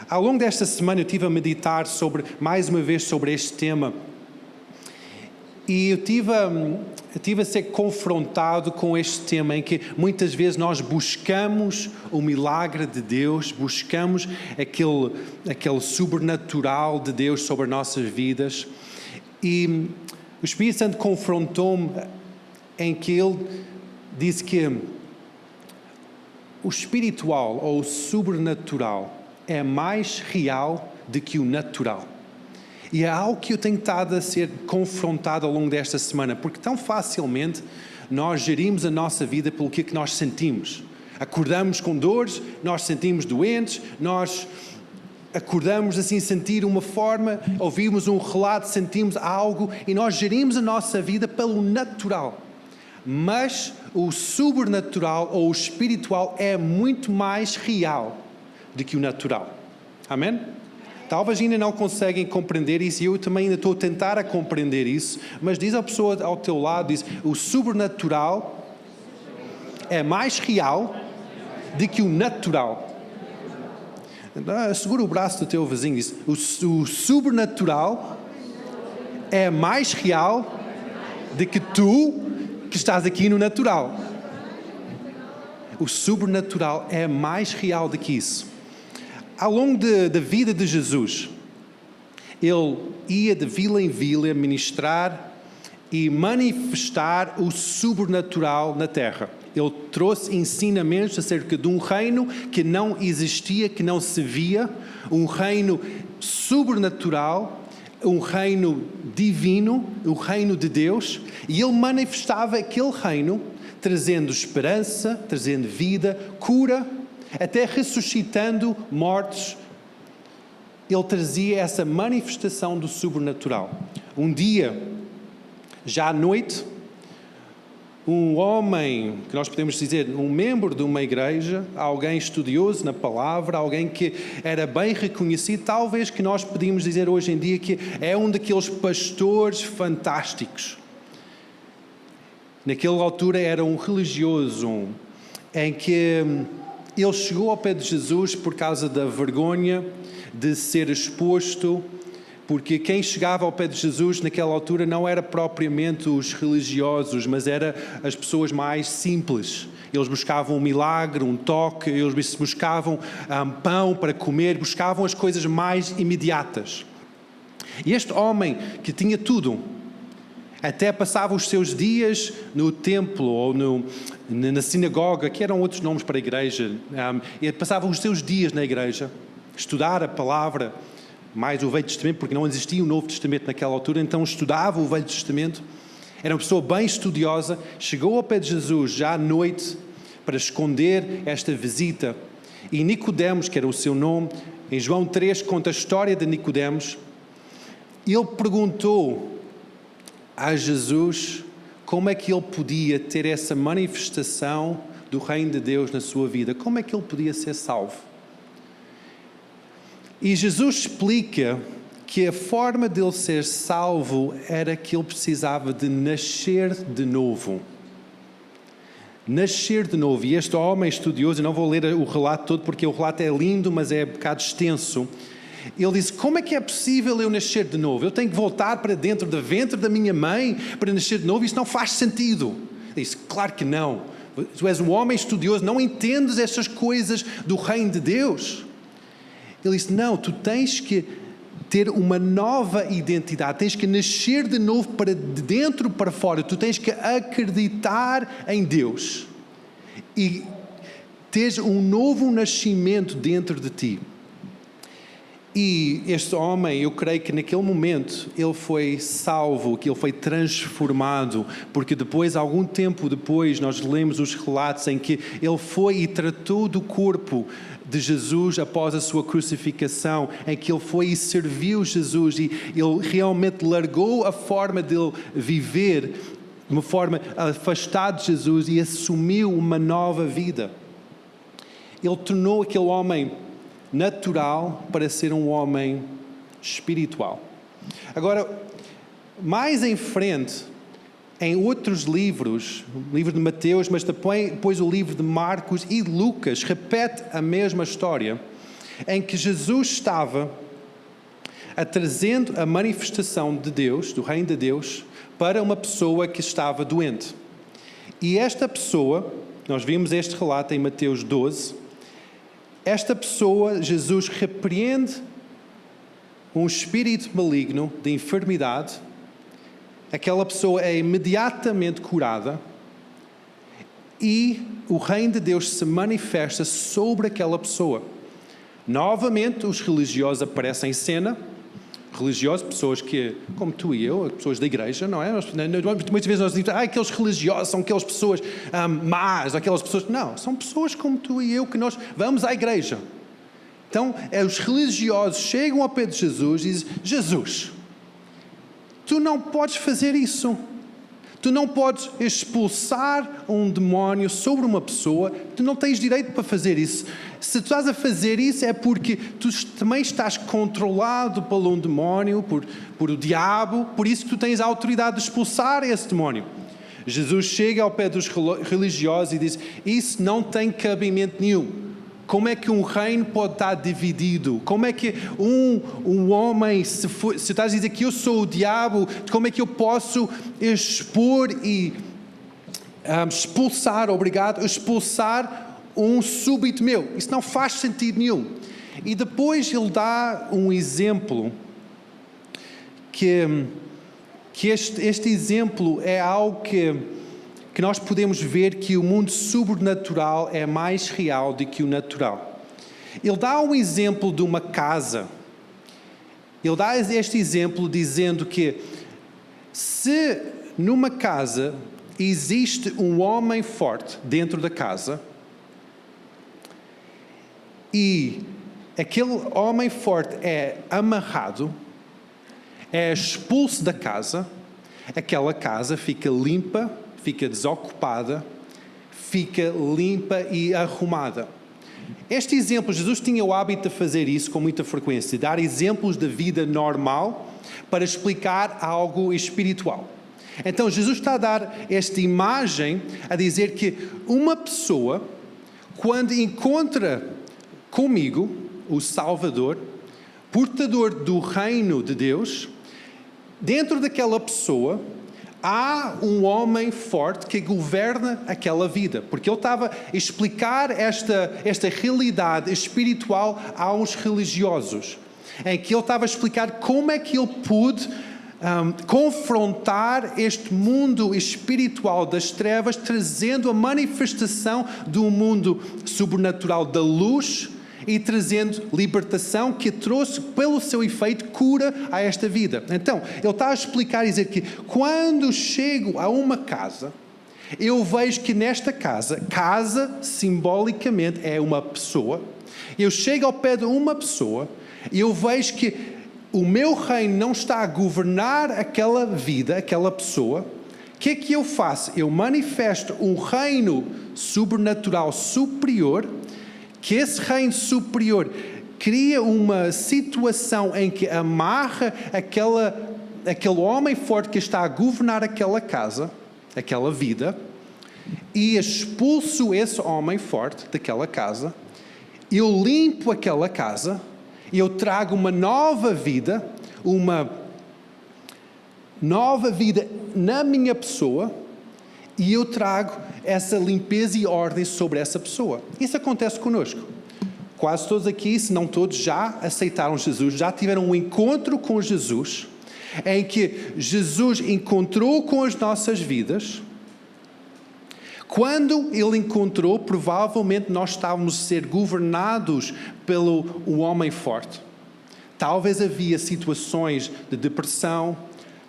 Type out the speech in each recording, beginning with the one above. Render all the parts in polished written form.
Ao longo desta semana eu estive a meditar mais uma vez sobre este tema e eu tive a ser confrontado com este tema em que muitas vezes nós buscamos o milagre de Deus, buscamos aquele sobrenatural de Deus sobre as nossas vidas, e o Espírito Santo confrontou-me em que ele disse que o espiritual ou o sobrenatural é mais real do que o natural. E é algo que eu tenho estado a ser confrontado ao longo desta semana, porque tão facilmente nós gerimos a nossa vida pelo que nós sentimos. Acordamos com dores, nós sentimos doentes, nós acordamos assim, sentir uma forma, ouvimos um relato, sentimos algo e nós gerimos a nossa vida pelo natural. Mas o sobrenatural ou o espiritual é muito mais real do que o natural. Amém? Talvez ainda não conseguem compreender isso, e eu também ainda estou a tentar a compreender isso, mas diz a pessoa ao teu lado, diz, o sobrenatural é mais real do que o natural. Segura o braço do teu vizinho e diz, o sobrenatural é mais real do que tu que estás aqui no natural. O sobrenatural é mais real do que isso. Ao longo da vida de Jesus, ele ia de vila em vila ministrar e manifestar o sobrenatural na terra. Ele trouxe ensinamentos acerca de um reino que não existia, que não se via, um reino sobrenatural, um reino divino, o reino de Deus, e ele manifestava aquele reino, trazendo esperança, trazendo vida, cura, até ressuscitando mortos. Ele trazia essa manifestação do sobrenatural. Um dia, já à noite, um homem, que nós podemos dizer, um membro de uma igreja, alguém estudioso na palavra, alguém que era bem reconhecido, talvez que nós podíamos dizer hoje em dia que é um daqueles pastores fantásticos. Naquela altura era um religioso em que ele chegou ao pé de Jesus por causa da vergonha de ser exposto, porque quem chegava ao pé de Jesus naquela altura não era propriamente os religiosos, mas eram as pessoas mais simples. Eles buscavam um milagre, um toque, eles buscavam pão para comer, buscavam as coisas mais imediatas. E este homem que tinha tudo, até passava os seus dias no templo ou na sinagoga, que eram outros nomes para a igreja, ele passava os seus dias na igreja, estudar a palavra, mais o Velho Testamento, porque não existia o Novo Testamento naquela altura, então estudava o Velho Testamento, era uma pessoa bem estudiosa, chegou ao pé de Jesus já à noite para esconder esta visita, e Nicodemos, que era o seu nome, em João 3 conta a história de Nicodemos, ele perguntou a Jesus como é que ele podia ter essa manifestação do reino de Deus na sua vida, como é que ele podia ser salvo. E Jesus explica que a forma dele ser salvo era que ele precisava de nascer de novo. Nascer de novo. E este homem estudioso, eu não vou ler o relato todo porque o relato é lindo, mas é um bocado extenso. Ele disse, como é que é possível eu nascer de novo? Eu tenho que voltar para dentro do ventre da minha mãe para nascer de novo? Isso não faz sentido. Ele disse, claro que não. Tu és um homem estudioso, não entendes estas coisas do reino de Deus. Ele disse, não, tu tens que ter uma nova identidade, tens que nascer de novo para de dentro para fora, tu tens que acreditar em Deus e teres um novo nascimento dentro de ti. E este homem, eu creio que naquele momento ele foi salvo, que ele foi transformado, porque depois, algum tempo depois, nós lemos os relatos em que ele foi e tratou do corpo de Jesus após a sua crucificação, em que ele foi e serviu Jesus e ele realmente largou a forma de ele viver de uma forma afastada de Jesus e assumiu uma nova vida. Ele tornou aquele homem natural para ser um homem espiritual. Agora, mais em frente, em outros livros, o livro de Mateus, mas depois o livro de Marcos e Lucas, repete a mesma história. em que Jesus estava trazendo a manifestação de Deus, do reino de Deus, para uma pessoa que estava doente. E esta pessoa, nós vimos este relato em Mateus 12, esta pessoa, Jesus repreende um espírito maligno de enfermidade, aquela pessoa é imediatamente curada e o reino de Deus se manifesta sobre aquela pessoa. Novamente, os religiosos aparecem em cena, religiosos, pessoas que, como tu e eu, pessoas da igreja, não é? Muitas vezes nós dizemos, aqueles religiosos são aquelas pessoas más, aquelas pessoas... Não, são pessoas como tu e eu que nós vamos à igreja. Então, os religiosos chegam ao pé de Jesus e dizem, Jesus, tu não podes fazer isso. Tu não podes expulsar um demónio sobre uma pessoa, tu não tens direito para fazer isso. Se tu estás a fazer isso é porque tu também estás controlado por um demónio, por o diabo, por isso que tu tens a autoridade de expulsar esse demónio. Jesus chega ao pé dos religiosos e diz, isso não tem cabimento nenhum. Como é que um reino pode estar dividido? Como é que um homem, se estás a dizer que eu sou o diabo, como é que eu posso expor e expulsar um súbdito meu? Isso não faz sentido nenhum. E depois ele dá um exemplo que este exemplo é algo que nós podemos ver que o mundo sobrenatural é mais real do que o natural. Ele dá um exemplo de uma casa. Ele dá este exemplo dizendo que se numa casa existe um homem forte dentro da casa e aquele homem forte é amarrado, é expulso da casa, aquela casa fica limpa, fica desocupada, fica limpa e arrumada. Este exemplo, Jesus tinha o hábito de fazer isso com muita frequência, dar exemplos da vida normal para explicar algo espiritual. Então, Jesus está a dar esta imagem, a dizer que uma pessoa, quando encontra comigo, o Salvador, portador do reino de Deus, dentro daquela pessoa, há um homem forte que governa aquela vida, porque ele estava a explicar esta realidade espiritual aos religiosos, em que ele estava a explicar como é que ele pôde confrontar este mundo espiritual das trevas, trazendo a manifestação do mundo sobrenatural da luz e trazendo libertação que trouxe, pelo seu efeito, cura a esta vida. Então, ele está a explicar e dizer que quando chego a uma casa, eu vejo que nesta casa simbolicamente é uma pessoa, eu chego ao pé de uma pessoa e eu vejo que o meu reino não está a governar aquela vida, aquela pessoa. O que é que eu faço? Eu manifesto um reino sobrenatural superior, que esse reino superior cria uma situação em que amarra aquele homem forte que está a governar aquela casa, aquela vida, e expulso esse homem forte daquela casa, eu limpo aquela casa, eu trago uma nova vida na minha pessoa, e eu trago essa limpeza e ordem sobre essa pessoa. Isso acontece connosco. Quase todos aqui, se não todos, já aceitaram Jesus, já tiveram um encontro com Jesus, em que Jesus encontrou com as nossas vidas. Quando Ele encontrou, provavelmente nós estávamos a ser governados pelo homem forte. Talvez havia situações de depressão,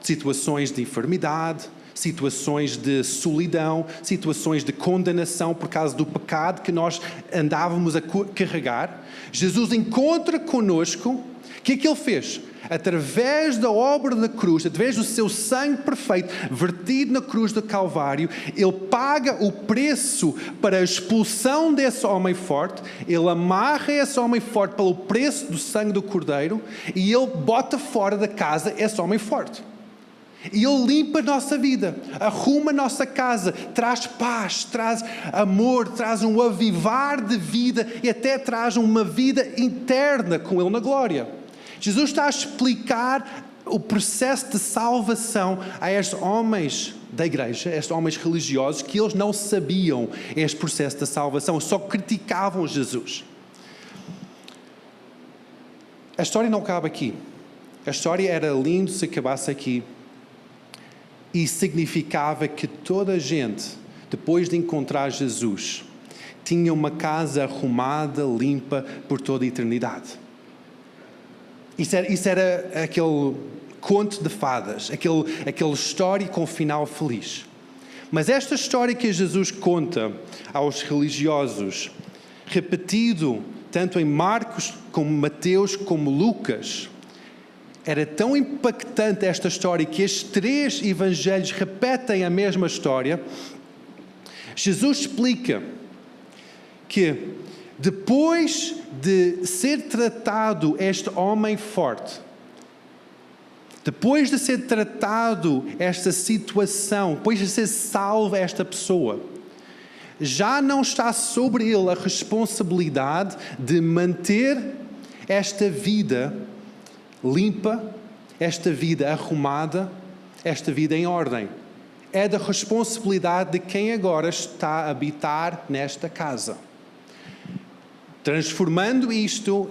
situações de enfermidade, situações de solidão, situações de condenação por causa do pecado que nós andávamos a carregar. Jesus encontra conosco. O que é que Ele fez? Através da obra da cruz, através do seu sangue perfeito, vertido na cruz do Calvário, Ele paga o preço para a expulsão desse homem forte, Ele amarra esse homem forte pelo preço do sangue do Cordeiro e Ele bota fora da casa esse homem forte. E Ele limpa a nossa vida, arruma a nossa casa, traz paz, traz amor, traz um avivar de vida e até traz uma vida interna com Ele na glória. Jesus está a explicar o processo de salvação a estes homens da igreja, estes homens religiosos, que eles não sabiam este processo da salvação, só criticavam Jesus. A história não acaba aqui. A história era lindo se acabasse aqui. E significava que toda a gente, depois de encontrar Jesus, tinha uma casa arrumada, limpa por toda a eternidade. Isso era aquele conto de fadas, aquela história com final feliz. Mas esta história que Jesus conta aos religiosos, repetido tanto em Marcos, como Mateus, como Lucas, era tão impactante esta história que estes 3 evangelhos repetem a mesma história. Jesus explica que depois de ser tratado este homem forte, depois de ser tratado esta situação, depois de ser salva esta pessoa, já não está sobre ele a responsabilidade de manter esta vida limpa, esta vida arrumada, esta vida em ordem. É da responsabilidade de quem agora está a habitar nesta casa. Transformando isto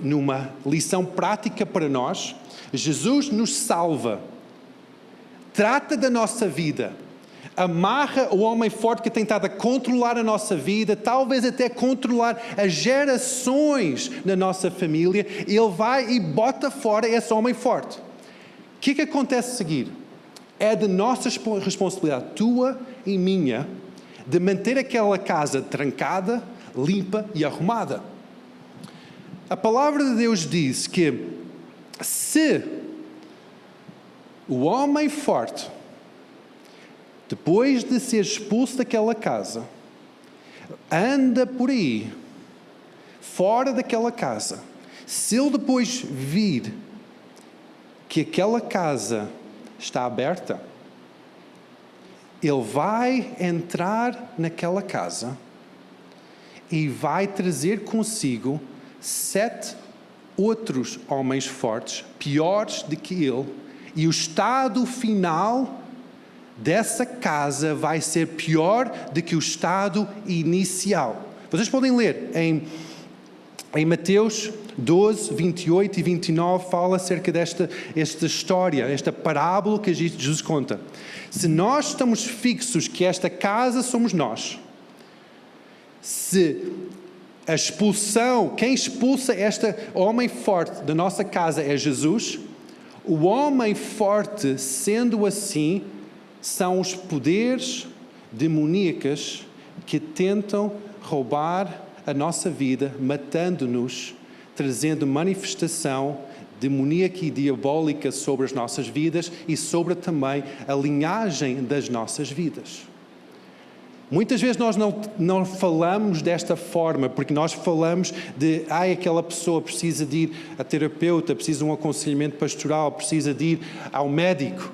numa lição prática para nós, Jesus nos salva, trata da nossa vida, amarra o homem forte que tem estado a controlar a nossa vida, talvez até controlar as gerações na nossa família. Ele vai e bota fora esse homem forte. O que acontece a seguir? É de nossa responsabilidade, tua e minha, de manter aquela casa trancada, limpa e arrumada. A palavra de Deus diz que se o homem forte, depois de ser expulso daquela casa, anda por aí, fora daquela casa, se ele depois vir que aquela casa está aberta, ele vai entrar naquela casa e vai trazer consigo 7 outros homens fortes, piores do que ele, e o estado final dessa casa vai ser pior do que o estado inicial. Vocês podem ler em Mateus 12, 28 e 29, fala acerca desta história, esta parábola que Jesus conta. Se nós estamos fixos que esta casa somos nós, se a expulsão, quem expulsa este homem forte da nossa casa é Jesus, o homem forte, sendo assim, são os poderes demoníacos que tentam roubar a nossa vida, matando-nos, trazendo manifestação demoníaca e diabólica sobre as nossas vidas e sobre também a linhagem das nossas vidas. Muitas vezes nós não falamos desta forma, porque nós falamos de, aquela pessoa precisa de ir a terapeuta, precisa de um aconselhamento pastoral, precisa de ir ao médico.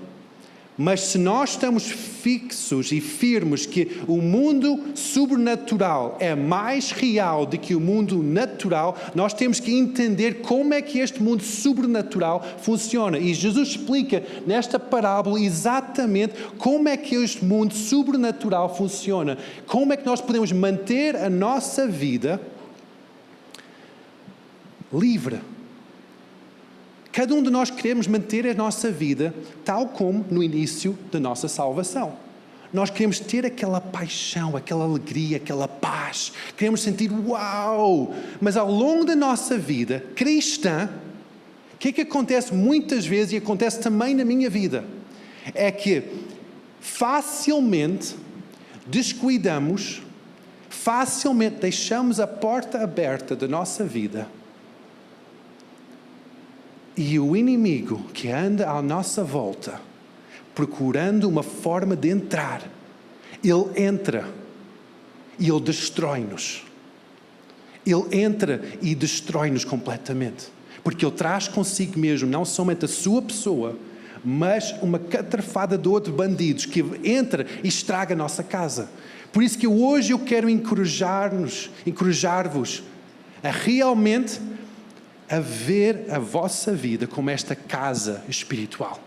Mas se nós estamos fixos e firmes que o mundo sobrenatural é mais real do que o mundo natural, nós temos que entender como é que este mundo sobrenatural funciona. E Jesus explica nesta parábola exatamente como é que este mundo sobrenatural funciona. Como é que nós podemos manter a nossa vida livre. Cada um de nós queremos manter a nossa vida tal como no início da nossa salvação. Nós queremos ter aquela paixão, aquela alegria, aquela paz. Queremos sentir uau! Mas ao longo da nossa vida cristã, o que acontece muitas vezes, e acontece também na minha vida, é que facilmente descuidamos, facilmente deixamos a porta aberta da nossa vida. E o inimigo que anda à nossa volta, procurando uma forma de entrar, ele entra e ele destrói-nos. Ele entra e destrói-nos completamente. Porque ele traz consigo mesmo não somente a sua pessoa, mas uma catrafada de outros bandidos que entra e estraga a nossa casa. Por isso que hoje eu quero encorajar-vos a realmente a ver a vossa vida como esta casa espiritual.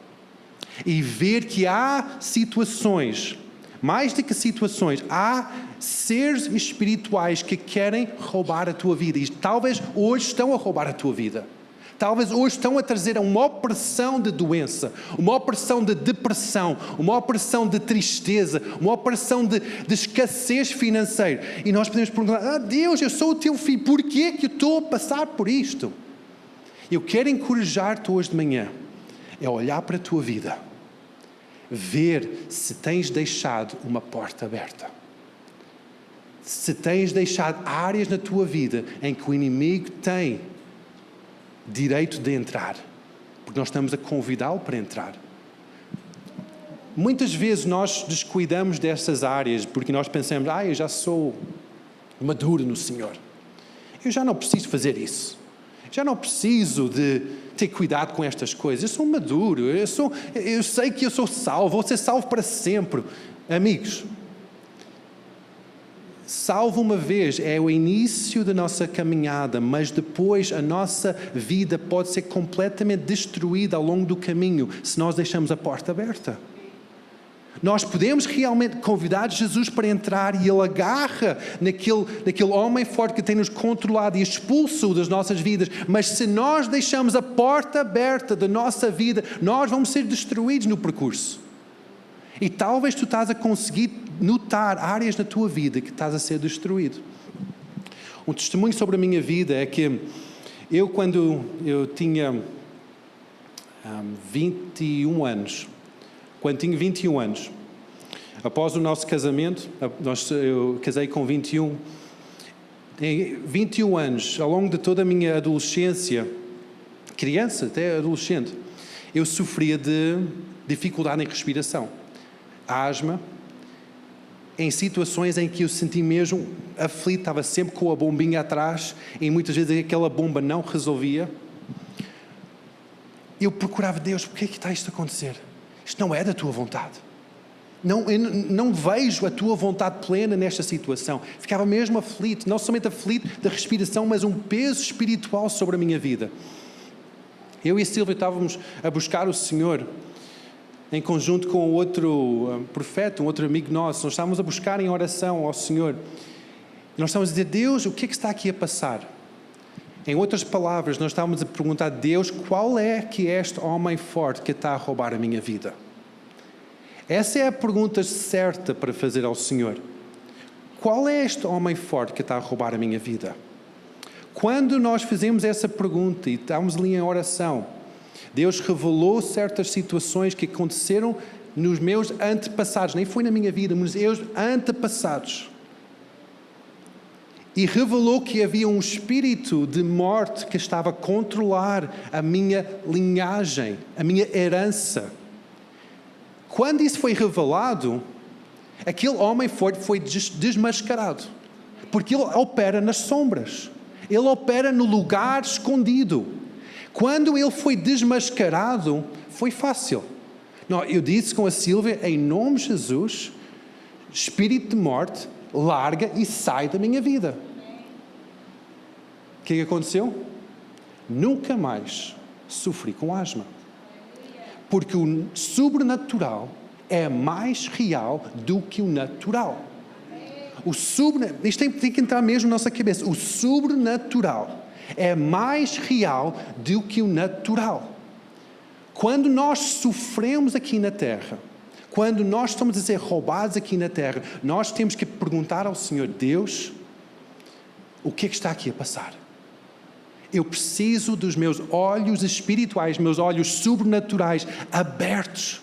E ver que há situações, mais do que situações, há seres espirituais que querem roubar a tua vida. E talvez hoje estão a roubar a tua vida. Talvez hoje estão a trazer uma opressão de doença, uma opressão de depressão, uma opressão de tristeza, uma opressão de escassez financeira. E nós podemos perguntar, Deus, eu sou o teu filho, porquê que eu estou a passar por isto? Eu quero encorajar-te hoje de manhã, é olhar para a tua vida, ver se tens deixado uma porta aberta. Se tens deixado áreas na tua vida em que o inimigo tem direito de entrar, porque nós estamos a convidá-lo para entrar. Muitas vezes nós descuidamos dessas áreas porque nós pensamos, eu já sou maduro no Senhor, eu já não preciso fazer isso, já não preciso de ter cuidado com estas coisas, eu sou maduro, eu sei que eu sou salvo, vou ser salvo para sempre. Amigos, salvo uma vez é o início da nossa caminhada, mas depois a nossa vida pode ser completamente destruída ao longo do caminho se nós deixamos a porta aberta. Nós podemos realmente convidar Jesus para entrar e Ele agarra naquele homem forte que tem nos controlado e expulso das nossas vidas, mas se nós deixamos a porta aberta da nossa vida, nós vamos ser destruídos no percurso. E talvez tu estás a conseguir notar áreas na tua vida que estás a ser destruído. Um testemunho sobre a minha vida é que quando eu tinha 21 anos, após o nosso casamento, eu casei com 21, em 21 anos, ao longo de toda a minha adolescência, criança até adolescente, eu sofria de dificuldade em respiração, asma, em situações em que eu senti mesmo aflito, estava sempre com a bombinha atrás e muitas vezes aquela bomba não resolvia. Eu procurava Deus, porquê que está isto a acontecer? Isto não é da tua vontade. Eu não vejo a tua vontade plena nesta situação. Ficava mesmo aflito, não somente aflito da respiração, mas um peso espiritual sobre a minha vida. Eu e a Silvia estávamos a buscar o Senhor em conjunto com outro profeta, um outro amigo nosso. Nós estávamos a buscar em oração ao Senhor. Nós estávamos a dizer, Deus, o que é que está aqui a passar? Em outras palavras, nós estávamos a perguntar a Deus, qual é que é este homem forte que está a roubar a minha vida? Essa é a pergunta certa para fazer ao Senhor. Qual é este homem forte que está a roubar a minha vida? Quando nós fizemos essa pergunta e estávamos ali em oração, Deus revelou certas situações que aconteceram nos meus antepassados, nem foi na minha vida, mas nos meus antepassados. E revelou que havia um espírito de morte que estava a controlar a minha linhagem, a minha herança. Quando isso foi revelado, aquele homem foi desmascarado, porque ele opera nas sombras, ele opera no lugar escondido. Quando ele foi desmascarado, foi fácil. Não, eu disse com a Silvia, em nome de Jesus, espírito de morte, larga e sai da minha vida. O que é que aconteceu? Nunca mais sofri com asma. Porque o sobrenatural é mais real do que o natural. Isto tem que entrar mesmo na nossa cabeça. O sobrenatural é mais real do que o natural. Quando nós sofremos aqui na terra, quando nós estamos a ser roubados aqui na terra, nós temos que perguntar ao Senhor, Deus, o que é que está aqui a passar? Eu preciso dos meus olhos espirituais, meus olhos sobrenaturais abertos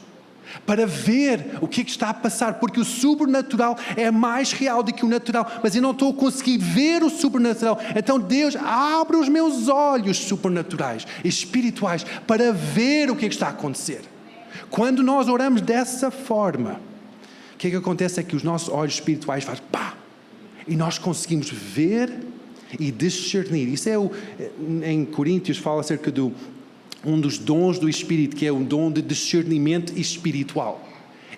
para ver o que é que está a passar, porque o sobrenatural é mais real do que o natural, mas eu não estou a conseguir ver o sobrenatural. Então Deus abre os meus olhos sobrenaturais, espirituais, para ver o que é que está a acontecer. Quando nós oramos dessa forma, o que é que acontece é que os nossos olhos espirituais fazem pá, e nós conseguimos ver e discernir. Isso em Coríntios fala acerca do um dos dons do Espírito, que é o dom de discernimento espiritual.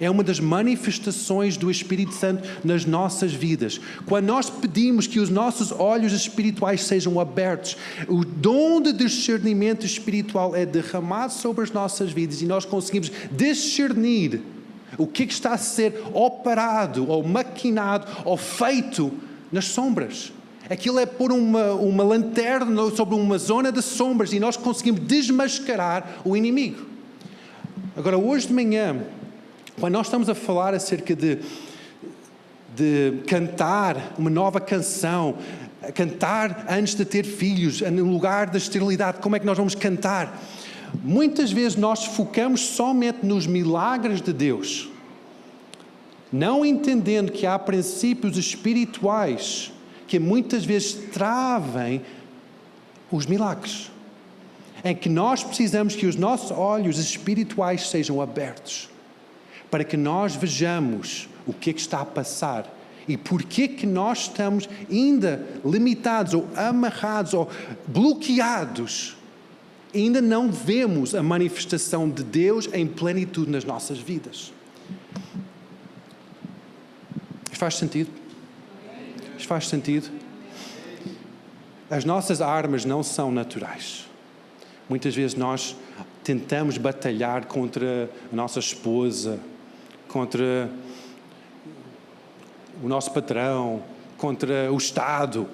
É uma das manifestações do Espírito Santo nas nossas vidas. Quando nós pedimos que os nossos olhos espirituais sejam abertos, o dom de discernimento espiritual é derramado sobre as nossas vidas e nós conseguimos discernir o que está a ser operado, ou maquinado, ou feito nas sombras. Aquilo é pôr uma lanterna sobre uma zona de sombras e nós conseguimos desmascarar o inimigo. Agora, hoje de manhã, quando nós estamos a falar acerca de cantar uma nova canção, cantar antes de ter filhos, no lugar da esterilidade, como é que nós vamos cantar? Muitas vezes nós focamos somente nos milagres de Deus, não entendendo que há princípios espirituais que muitas vezes travem os milagres, em que nós precisamos que os nossos olhos espirituais sejam abertos, para que nós vejamos o que é que está a passar e porquê que nós estamos ainda limitados ou amarrados ou bloqueados. Ainda não vemos a manifestação de Deus em plenitude nas nossas vidas. Isto faz sentido? Isto faz sentido? As nossas armas não são naturais. Muitas vezes nós tentamos batalhar contra a nossa esposa, contra o nosso patrão, contra o Estado.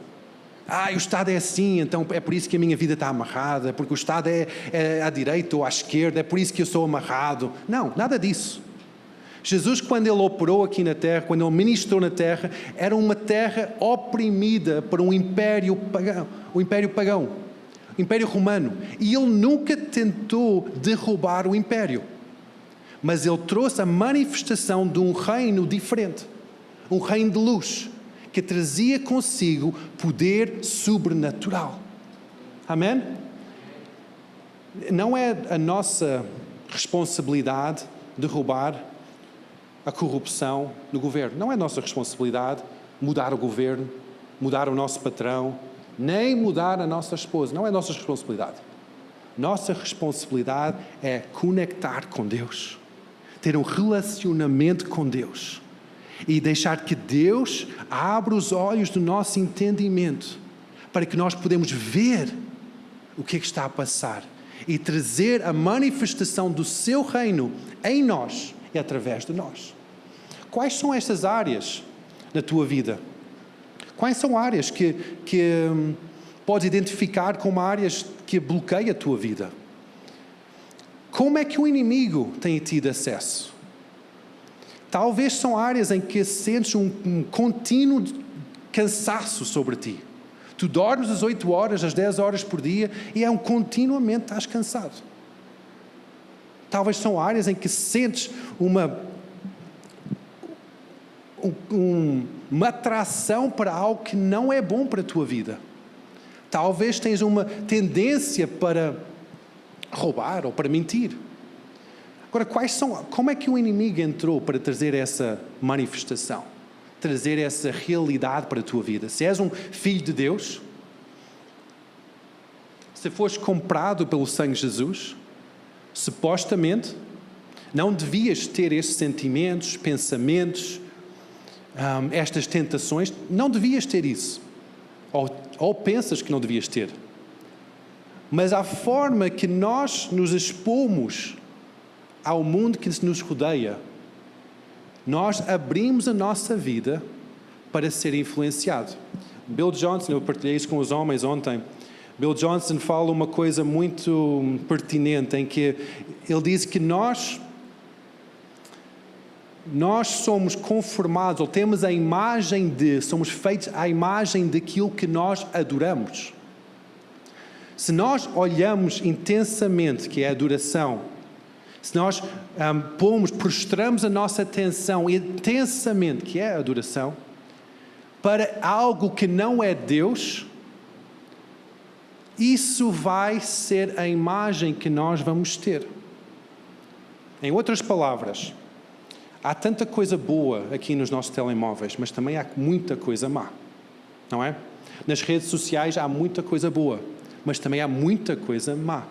O Estado é assim, então é por isso que a minha vida está amarrada, porque o Estado é à direita ou à esquerda, é por isso que eu sou amarrado. Não, nada disso. Jesus, quando Ele operou aqui na terra, quando Ele ministrou na terra, era uma terra oprimida por um império pagão, o Império Romano. E Ele nunca tentou derrubar o império. Mas Ele trouxe a manifestação de um reino diferente, um reino de luz, que trazia consigo poder sobrenatural. Amém? Não é a nossa responsabilidade derrubar a corrupção no governo. Não é a nossa responsabilidade mudar o governo, mudar o nosso patrão, nem mudar a nossa esposa. Não é a nossa responsabilidade. Nossa responsabilidade é conectar com Deus, ter um relacionamento com Deus e deixar que Deus abra os olhos do nosso entendimento para que nós podemos ver o que é que está a passar e trazer a manifestação do seu reino em nós e através de nós. Quais são estas áreas na tua vida? Quais são áreas que podes identificar como áreas que bloqueiam a tua vida? Como é que o inimigo tem tido acesso? Talvez são áreas em que sentes um contínuo cansaço sobre ti. Tu dormes às 8 horas, às 10 horas por dia e continuamente estás cansado. Talvez são áreas em que sentes uma atração para algo que não é bom para a tua vida. Talvez tens uma tendência para roubar ou para mentir. Agora, como é que o inimigo entrou para trazer essa manifestação? Trazer essa realidade para a tua vida? Se és um filho de Deus, se foste comprado pelo sangue de Jesus, supostamente não devias ter estes sentimentos, pensamentos, estas tentações, não devias ter isso. Ou pensas que não devias ter. Mas a forma que nós nos expomos ao mundo que nos rodeia, nós abrimos a nossa vida para ser influenciado. Bill Johnson, eu partilhei isso com os homens ontem, Bill Johnson fala uma coisa muito pertinente, em que ele diz que nós somos conformados, ou temos a imagem somos feitos à imagem daquilo que nós adoramos. Se nós olhamos intensamente, que é a adoração, se nós prostramos a nossa atenção intensamente, que é a adoração, para algo que não é Deus, isso vai ser a imagem que nós vamos ter. Em outras palavras, há tanta coisa boa aqui nos nossos telemóveis, mas também há muita coisa má, não é? Nas redes sociais há muita coisa boa, mas também há muita coisa má.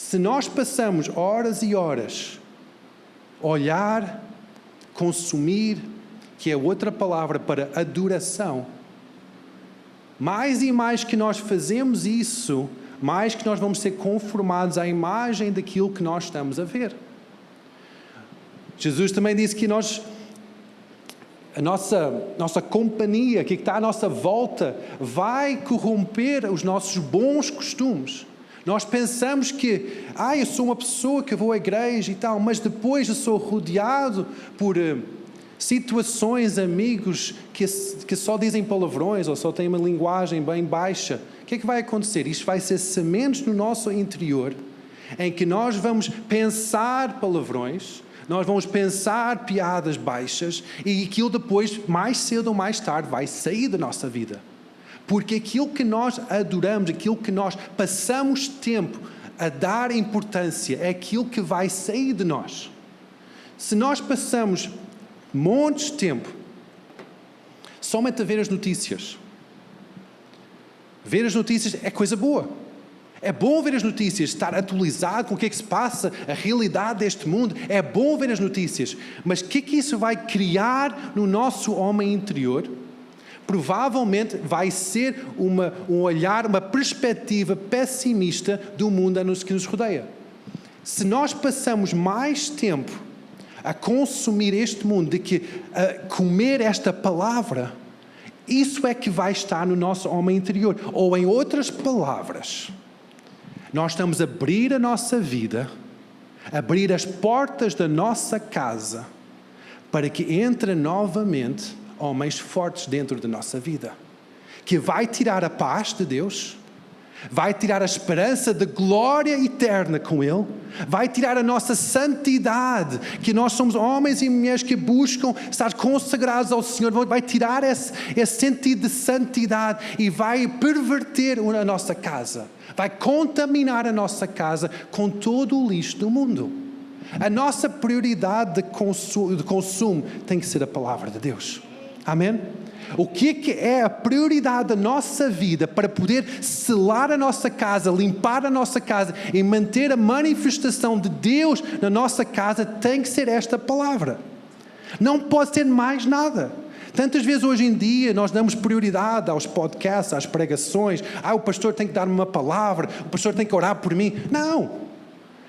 Se nós passamos horas e horas a olhar, consumir, que é outra palavra para adoração, mais e mais que nós fazemos isso, mais que nós vamos ser conformados à imagem daquilo que nós estamos a ver. Jesus também disse que a nossa companhia, que está à nossa volta, vai corromper os nossos bons costumes. Nós pensamos que, eu sou uma pessoa que vou à igreja e tal, mas depois eu sou rodeado por situações, amigos que só dizem palavrões ou só têm uma linguagem bem baixa. O que é que vai acontecer? Isto vai ser sementes no nosso interior, em que nós vamos pensar palavrões, nós vamos pensar piadas baixas e aquilo depois, mais cedo ou mais tarde, vai sair da nossa vida. Porque aquilo que nós adoramos, aquilo que nós passamos tempo a dar importância, é aquilo que vai sair de nós. Se nós passamos montes de tempo somente a ver as notícias, ver as notícias é coisa boa. É bom ver as notícias, estar atualizado com o que é que se passa, a realidade deste mundo. É bom ver as notícias. Mas o que é que isso vai criar no nosso homem interior? Provavelmente vai ser um olhar, uma perspectiva pessimista do mundo que nos rodeia. Se nós passamos mais tempo a consumir este mundo do que a comer esta palavra, isso é que vai estar no nosso homem interior. Ou em outras palavras, nós estamos a abrir a nossa vida, abrir as portas da nossa casa para que entre novamente homens fortes dentro da nossa vida, que vai tirar a paz de Deus, vai tirar a esperança de glória eterna com Ele, vai tirar a nossa santidade, que nós somos homens e mulheres que buscam estar consagrados ao Senhor, vai tirar esse sentido de santidade e vai perverter a nossa casa, vai contaminar a nossa casa com todo o lixo do mundo. A nossa prioridade de consumo tem que ser a palavra de Deus. Amém? O que é a prioridade da nossa vida para poder selar a nossa casa, limpar a nossa casa e manter a manifestação de Deus na nossa casa tem que ser esta palavra. Não pode ser mais nada. Tantas vezes hoje em dia nós damos prioridade aos podcasts, às pregações. O pastor tem que dar-me uma palavra, o pastor tem que orar por mim. Não.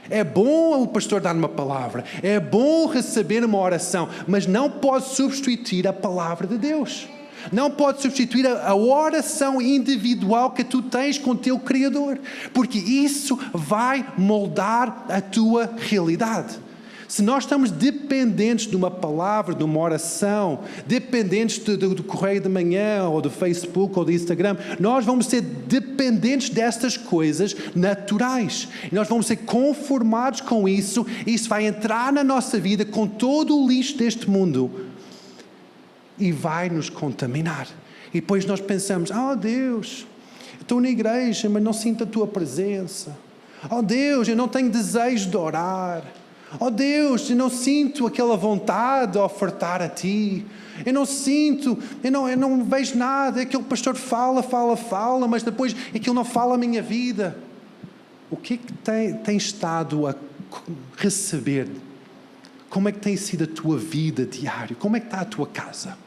É bom o pastor dar uma palavra, é bom receber uma oração, mas não pode substituir a palavra de Deus. Não pode substituir a oração individual que tu tens com o teu Criador, porque isso vai moldar a tua realidade. Se nós estamos dependentes de uma palavra, de uma oração, dependentes do correio de manhã, ou do Facebook, ou do Instagram, nós vamos ser dependentes destas coisas naturais. E nós vamos ser conformados com isso, e isso vai entrar na nossa vida com todo o lixo deste mundo e vai nos contaminar. E depois nós pensamos, Deus, eu estou na igreja, mas não sinto a Tua presença. Deus, eu não tenho desejo de orar. Deus, eu não sinto aquela vontade de ofertar a Ti. Eu não sinto, eu não vejo nada. Aquele pastor fala, mas depois aquilo não fala a minha vida. O que é que tem estado a receber? Como é que tem sido a tua vida diária? Como é que está a tua casa?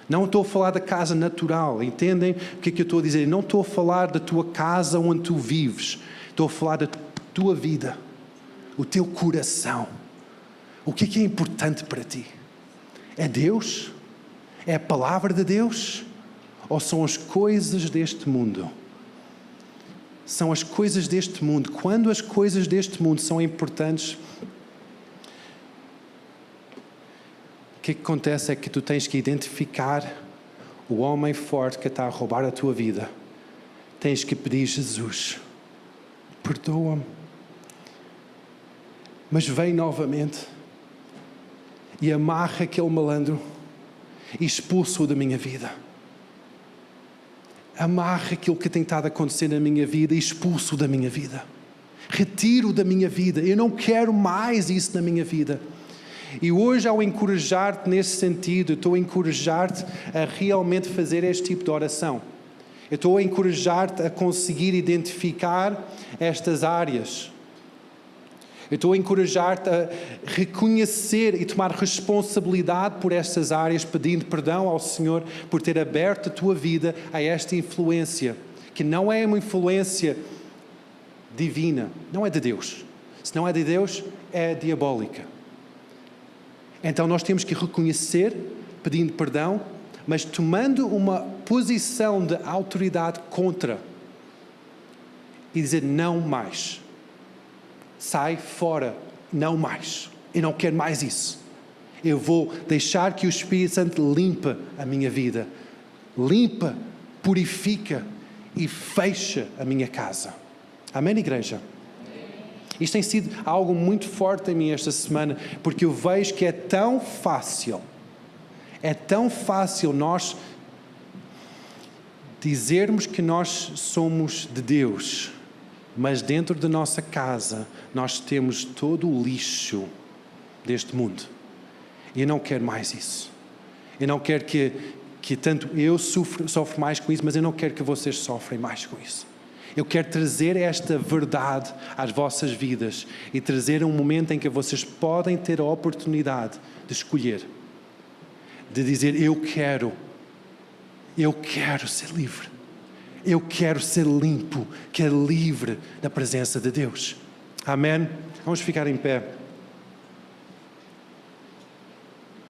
Não estou a falar da casa natural, entendem o que é que eu estou a dizer? Não estou a falar da tua casa onde tu vives. Estou a falar da tua vida. O teu coração. O que é importante para ti? É Deus? É a palavra de Deus? Ou são as coisas deste mundo? São as coisas deste mundo. Quando as coisas deste mundo são importantes, o que acontece é que tu tens que identificar o homem forte que está a roubar a tua vida. Tens que pedir, Jesus, perdoa-me. Mas vem novamente e amarra aquele malandro e expulsa-o da minha vida. Amarra aquilo que tem estado a acontecer na minha vida e expulso-o da minha vida. Retiro-o da minha vida. Eu não quero mais isso na minha vida. E hoje, ao encorajar-te nesse sentido, eu estou a encorajar-te a realmente fazer este tipo de oração. Eu estou a encorajar-te a conseguir identificar estas áreas Eu estou a encorajar-te a reconhecer e tomar responsabilidade por estas áreas, pedindo perdão ao Senhor por ter aberto a tua vida a esta influência, que não é uma influência divina, não é de Deus. Se não é de Deus, é diabólica. Então nós temos que reconhecer, pedindo perdão, mas tomando uma posição de autoridade contra e dizer não mais. Sai fora, não mais. Eu não quero mais isso. Eu vou deixar que o Espírito Santo limpe a minha vida. Limpa, purifica e fecha a minha casa. Amém, igreja? Isto tem sido algo muito forte em mim esta semana, porque eu vejo que é tão fácil nós dizermos que nós somos de Deus, mas dentro da nossa casa nós temos todo o lixo deste mundo. E eu não quero mais isso. Eu não quero que tanto eu sofro mais com isso, mas eu não quero que vocês sofrem mais com isso. Eu quero trazer esta verdade às vossas vidas e trazer um momento em que vocês podem ter a oportunidade de escolher, de dizer eu quero ser livre. Eu quero ser limpo, quero livre da presença de Deus. Amém? Vamos ficar em pé.